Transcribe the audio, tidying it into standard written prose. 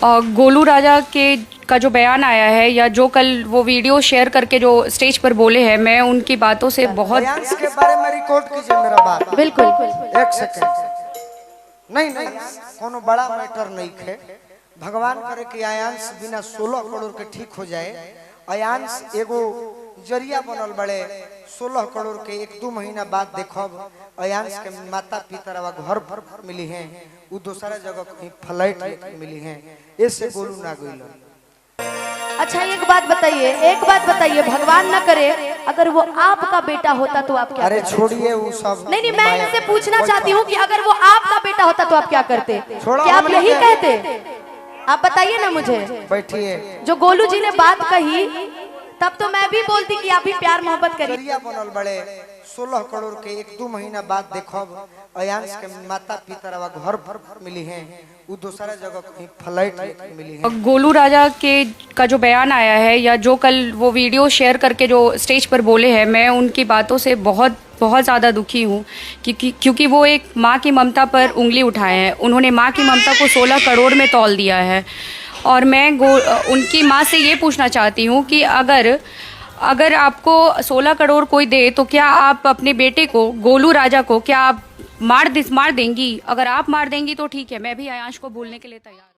गोलू राजा के का जो बयान आया है या जो कल वो वीडियो शेयर करके जो स्टेज पर बोले हैं, मैं उनकी बातों से बहुत के बारे में रिकॉर्ड कीजिए मेरा बात। बिल्कुल एक सेकंड। नहीं नहीं, कोनो बड़ा मैटर नहीं है। भगवान करे कि आयांश बिना 16 करोड़ के ठीक हो जाए। आयांश एगो जरिया बनल बड़े 16 करोड़ के 1-2 महीना बाद देखब आयांश के माता पिता घर पर मिली हैं, वो दूसरा जगह कहीं फ्लाइट मिली हैं। ऐसे गोलू ना गइल। अच्छा एक बात बताइए, भगवान न करे अगर वो आपका बेटा होता तो आप क्या अरे करते? छोड़िए वो सब। नहीं, मैं इनसे पूछना चाहती हूँ कि अगर वो आपका बेटा होता तो आप क्या करते? छोड़ो, क्या आप हम यही लोग कहते? आप बताइए ना मुझे। बैठिए। जो गोलू जी ने बात कही तब तो मैं भी बोलती कि आप भी प्यार मोहब्बत करिए। जरिया बनल बड़े 16 करोड़ के 1-2 महीना बाद देखब आयांश के माता पिता घर पर मिली हैं, वो दूसरा जगह कहीं फ्लाइट मिली हैं। गोलू राजा के का जो बयान आया है या जो कल वो वीडियो शेयर करके जो स्टेज पर बोले हैं, मैं उनकी बातों से बहुत ज़्यादा दुखी हूँ क्योंकि वो एक माँ की ममता पर उंगली उठाए हैं। उन्होंने माँ की ममता को 16 करोड़ में तौल दिया है। और मैं उनकी माँ से ये पूछना चाहती हूँ कि अगर आपको 16 करोड़ कोई दे तो क्या आप अपने बेटे को, गोलू राजा को, क्या आप मार देंगी? अगर आप मार देंगी तो ठीक है, मैं भी आयांश को बोलने के लिए तैयार हूँ।